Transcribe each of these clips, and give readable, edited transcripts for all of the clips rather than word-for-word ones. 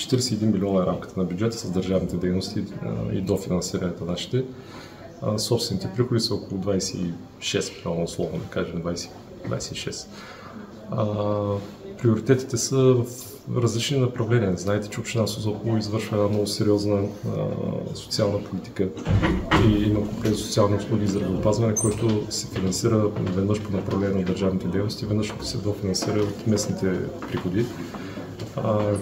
41 милиона е рамката на бюджета с държавните дейности и дофинансирането на нашите. Собствените приходи са около 26 милиона, условно да кажем 26. Приоритетите са в различни направления. Знаете, че община Созопол извършва една много сериозна социална политика и има комплекс социални услуги и здравеопазване, който се финансира веднъж по направление на държавните дейности, веднъж се дофинансира от местните приходи.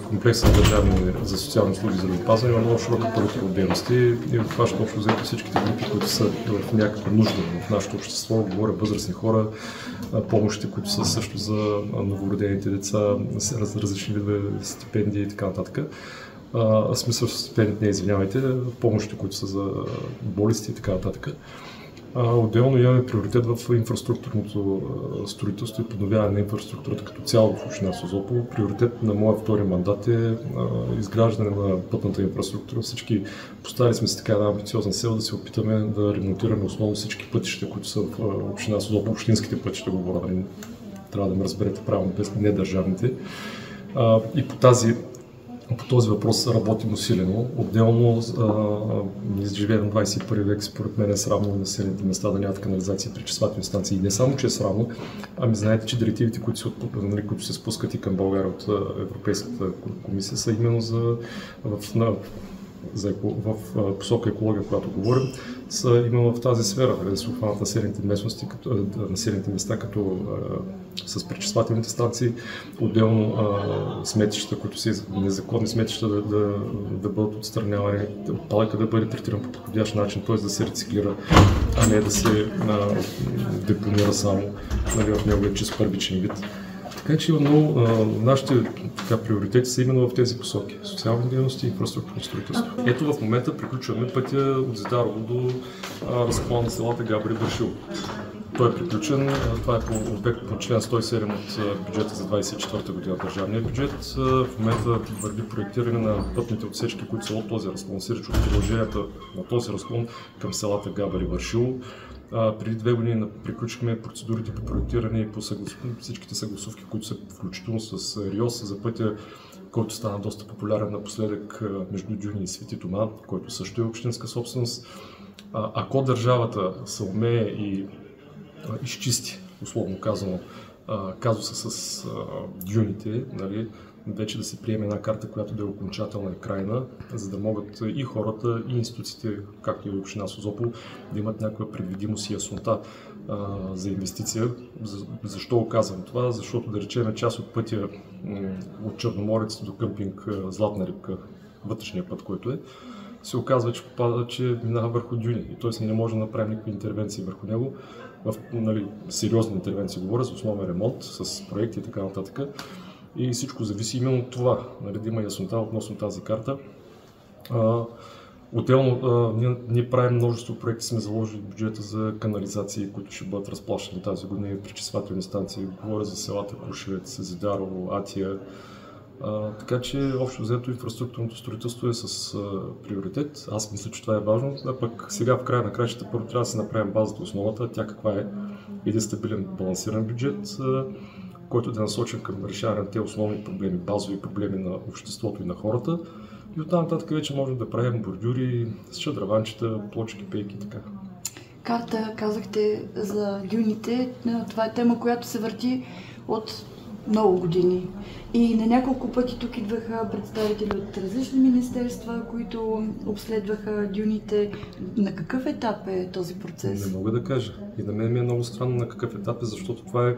Комплексът на държавни за социални услуги и здравеопазване има много широка палитра от дейности и обхваща общо взето всичките групи, които са в някаква нужда в нашето общество. Говоря възрастни хора, помощите, които са също за новородените деца, различни видове стипендии и така нататък. Смисъл стипендиите, не извинявайте, помощите, които са за болести и така нататък. Отделно имаме приоритет в инфраструктурното строителство и подновяване на инфраструктурата като цяло в община Созопол. Приоритет на моя втори мандат е изграждане на пътната инфраструктура. Всички поставили сме си така една амбициозна цел да се опитаме да ремонтираме основно всички пътища, които са в община Созопол, общинските пътища, говоря, трябва да ме разберете правилно, без недържавните. И по този въпрос работим усилено. Отделно ние живеем в 21 век, според мен е срамно на населените места да нямат канализация и пречиствателни станции. И не само, че е срамно, ами знаете, че директивите, които се спускат и към България от Европейската комисия, са именно в посока екология, която говорим, са именно в тази сфера, да се обхванат населените места, като с пречиствателните станции, отделно сметища, които са незаконни сметища да бъдат отстранявани, отпадъка да бъде третиран по подходящ начин, т.е. да се рециклира, а не да се депонира само в неговия чист първичен вид. Така че нашите приоритети са именно в тези посоки. Социални дейности и инфраструктурно строителство. Ето в момента приключваме пътя от Зидарово до разклона на селата Габри Вършило. Той е приключен. Това е по обект по член 107 от бюджета за 24-та година, държавния бюджет. В момента върви проектиране на пътните отсечки, които са от този разклон, сиреч от продълженията на този разклон към селата Габри Вършило. Преди 2 години приключихме процедурите по проектиране и по всичките съгласувки, които са включително с РИОС за пътя, който стана доста популярен напоследък между Дюни и Свети Тома, който също е общинска собственост. Ако държавата се умее и изчисти, условно казано, казуса с дюните, нали, вече да се приеме една карта, която да е окончателна и крайна, за да могат и хората, и институциите, както и община Созопол, да имат някаква предвидимост и яснота за инвестиция. Защо казвам това? Защото, да речем, част от пътя от до къмпинг Златна рибка, вътрешния път, който е, се оказва, че минава върху дюни и т.е. не може да направим никакви интервенции върху него. Сериозни интервенции говоря, за основен ремонт, с проекти и така нататък. И всичко зависи именно от това, да има яснота относно тази карта. Отделно ние правим множество проекти, сме заложили в бюджета за канализации, които ще бъдат разплащани тази година и пречиствателни станции. Говоря за селата Крушевец, Зидарово, Атия. Така че общо взето инфраструктурното строителство е с приоритет. Аз мисля, че това е важно. А пък сега в края на краищата първо трябва да се направим базата, основата, тя каква е. Един стабилен, балансиран бюджет, който да е насочен към решаване на тези основни проблеми, базови проблеми на обществото и на хората. И оттам нататък вече можем да правим бордюри, шадраванчета, плочки, пейки и така. Карта, казахте за дюните. Това е тема, която се върти от много години. И на няколко пъти тук идваха представители от различни министерства, които обследваха дюните. На какъв етап е този процес? Не мога да кажа. И на мен ми е много странно на какъв етап е, защото това е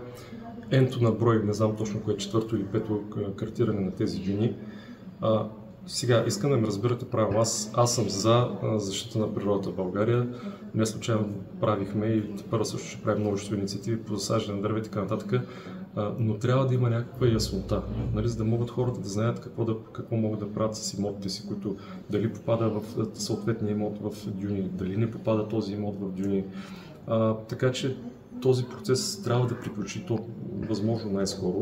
енто на брой, не знам точно кое е, 4-то или 5-то картиране на тези дюни. Сега, искам да ме разбирате правилно. Аз съм за защита на природата в България. Не случайно правихме и първо също ще правим множество инициативи по засаждане на дърва и така нататък, но трябва да има някаква яснота, нали, за да могат хората да знаят какво могат да правят с имотите си, които дали попада в съответния имот в дюни, дали не попада този имот в дюни. Така че този процес трябва да приключи то възможно най-скоро.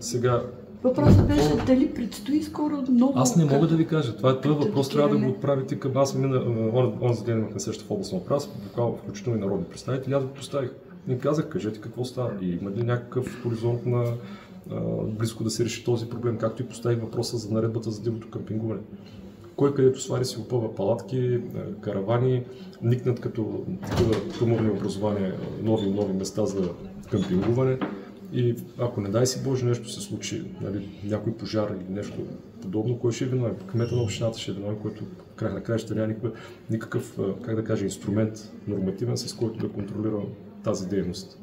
Сега въпросът беше дали предстои скоро много... Аз не мога да ви кажа. Този въпрос трябва да го отправите към аз. Онзи ден имахме среща в областна управа, буквално включително и народни представители. Аз го поставих. И казах, кажете какво става. И има ли някакъв хоризонт на близко да се реши този проблем, както и поставих въпроса за наредбата за дивото къмпингуване. Кой където свари си опъва палатки, каравани, никнат като такива туморни образования, нови места за къмпингуване. И ако не дай си Боже нещо се случи, нали, някой пожар или нещо подобно, кой ще е виновен? Кмета на общината ще е виновен, който в край на краища няма никакъв, как да кажа, инструмент нормативен, с който да контролира тази дейност.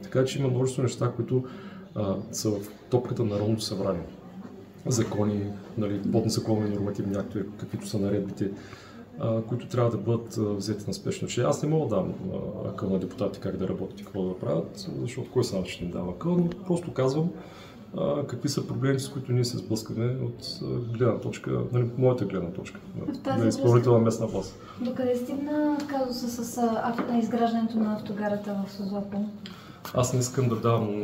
Така че има множество неща, които са в топката на Народното събрание. Закони, нали, подзаконови нормативни актове, каквито са наредбите, които трябва да бъдат взети на спешно. Че аз не мога да дам акъл на депутати как да работят и какво да правят, защото кой сам ще им дава акъл, но просто казвам какви са проблемите, с които ние се сблъскваме от гледна точка, нали, моята гледна точка на изпълнителна местна власт. Докъде стигна казуса с изграждането на автогарата в Созопол? Аз не искам да давам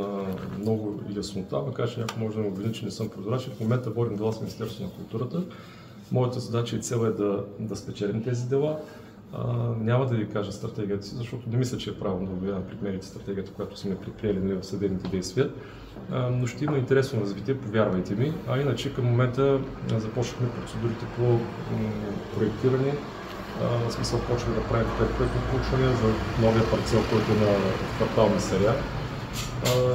много яснота, макар че някой може да ме обвини, че не съм прозрачен. В момента водим дела с Министерството на културата. Моята задача и цел е да спечелим тези дела. Няма да ви кажа стратегията си, защото не мисля, че е правилно да обявявам пред медиите стратегията, която сме предприели в съдебните действия. Но ще има интересно развитие, повярвайте ми. А иначе към момента започнахме процедурите по проектиране. В смисъл почваме да правим предпроектно проучване за новия парцел, който е на квартал Мисаря.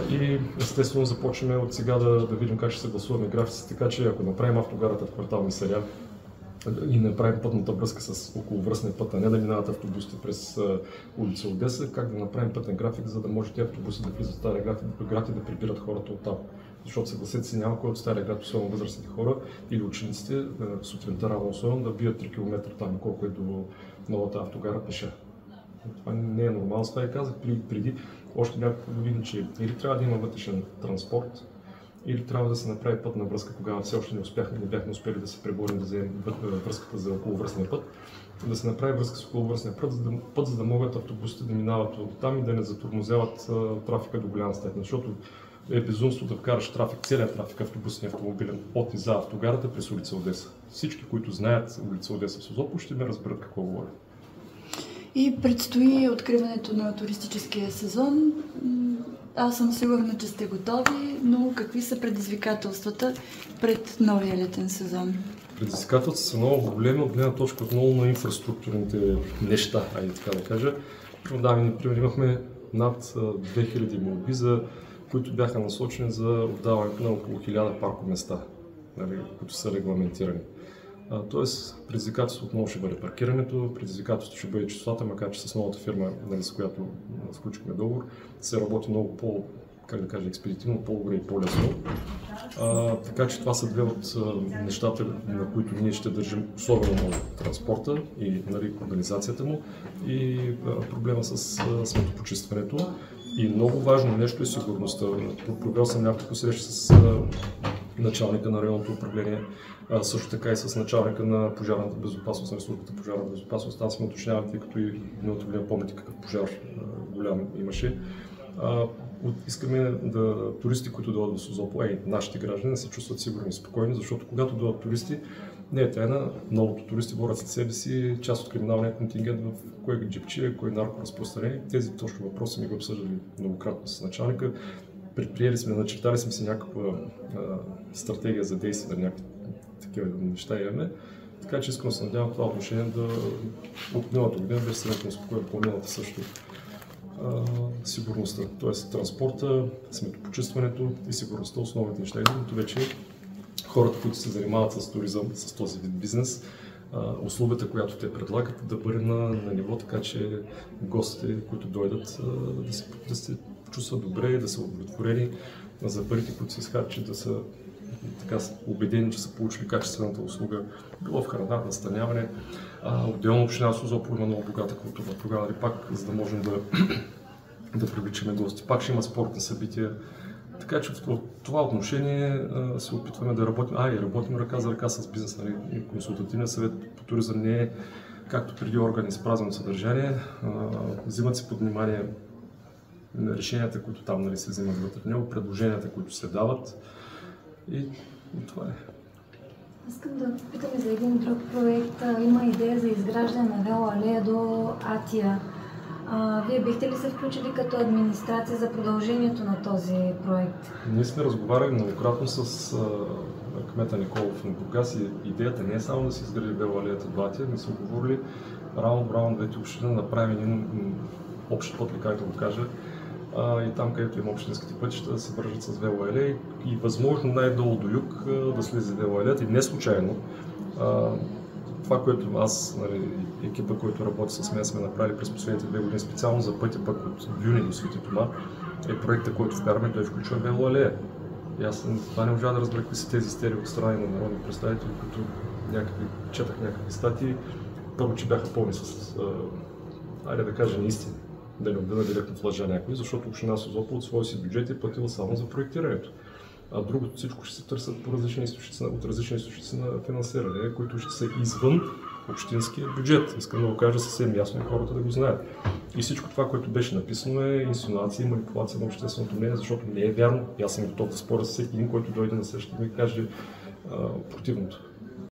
И естествено започваме от сега да видим как ще съгласуваме графици, така че ако направим автогарата в квартал Мисаря и направим пътната връзка с околовръстния път, а не да минават автобусите през улица Одеса, как да направим пътен график, за да може тези автобуси да влизат в Стария град и да прибират хората оттам. Защото съгласете се, няма кой от Стария град, особено възрастните хора или учениците, сутринта рано особено, да бият 3 км там, колко е до новата автогара пеша. Това не е нормално, с това я казах преди още няколко години, че или трябва да има вътрешен транспорт, или трябва да се направи пътна връзка, когато все още не бяхме успели да се преборим да вземем връзката за околовръстния път, да се направи връзка с околовръстния път, за да могат автобусите да минават от там и да не затормозяват трафика до голяма степен, защото е безумство да вкараш целият трафик автобусния автомобилен от и за автогарата през улица Одеса. Всички, които знаят улица Одеса в Созопол, ще ме разберат какво говоря. И предстои откриването на туристическия сезон. Аз съм сигурна, че сте готови, но какви са предизвикателствата пред новия летен сезон? Предизвикателствата са много големи от гледна точка отново на инфраструктурните неща, така да кажа. Например, имахме над 2000 молби, които бяха насочени за отдаването на около 1000 паркоместа, които са регламентирани. Тоест, предизвикателството отново ще бъде паркирането, предизвикателството ще бъде чистотата, макар че с новата фирма, с която сключихме договор, се работи много експедитивно, по-добре и по-лесно. Така че това са две от нещата, на които ние ще държим особено много транспорта и организацията му и проблема с сметопочистването. И много важно нещо е сигурността. Провел съм няколко срещи с началника на районното управление, също така и с началника на пожарната безопасност, на службата пожарна безопасност. Там сме уточнявали, тъй като и миналата година помните какъв пожар голям имаше. Искаме туристи, които дойдат в Созопол, нашите граждани, да се чувстват сигурни и спокойни, защото когато дойдат туристи, не е тайна, многото туристи борят след себе си част от криминалния контингент в кой джипче, кой наркоразпространение. Тези точно въпроси ми го обсъждали многократно с началника. Предприели сме, начертали сме си някаква стратегия за действие на някакви такива неща имаме. Така че искам да се надявам това отношение от миналата година беше сравнително спокойно, по-миналата също сигурността, т.е. транспорта, сметопочистването и сигурността, основните неща. И другото вече хората, които се занимават с туризъм, с този вид бизнес, услугата, която те предлагат, да бъде на ниво, така че гостите, които дойдат, да се чувстват добре, да са удовлетворени за парите, които се изхарчат, да са убедени, че са получили качествената услуга, било в храна, настаняване. Отделно община Созопол има много богата културна програма, пак, за да можем да привличаме гости. Пак ще има спортни събития. Така че в това отношение се опитваме да работим. И работим ръка за ръка с бизнес. Консултативният съвет по туризъм не е както преди орган с празно съдържание. Взимат се под внимание решенията, които там се взимат вътре в него, предложенията, които се дават. И това е. Искам да питаме за един друг проект. Има идея за изграждане на велоалея до Атия. Вие бихте ли се включили като администрация за продължението на този проект? Ние сме разговаряли многократно с кмета Николов на Бургас и идеята не е само да се изгради велоалеята Блатия, ние сме говорили рано двете общини да направим един общ път, как да го кажа, и там, където има общинските пътища, да се вържат с велоалея и възможно най-долу до юг да слезе велоалеята. И не случайно това, което аз, екипа, който работи с мен, сме направили през последните 2 години специално за пътя пък от Люни до Свети Тома, е проекта, който вкараме, той включва велоалея. И аз това не можа да разбера какви са тези истерии от страна на народни представители, които четах някакви статии. Първо, че бяха пълни с, айде да кажа, неистина, да не обвина директно в лъжа някой, защото община Созопол от своя си бюджет е платила само за проектирането. А другото всичко ще се търсят по различни източници, от различни източници на финансиране, които ще са извън общинския бюджет. Искам да го кажа съвсем ясно и хората да го знаят. И всичко това, което беше написано, е инсинуация и манипулация на общественото мнение, защото не е вярно. Аз съм готов да споря с всеки един, който дойде на среща и ми каже противното.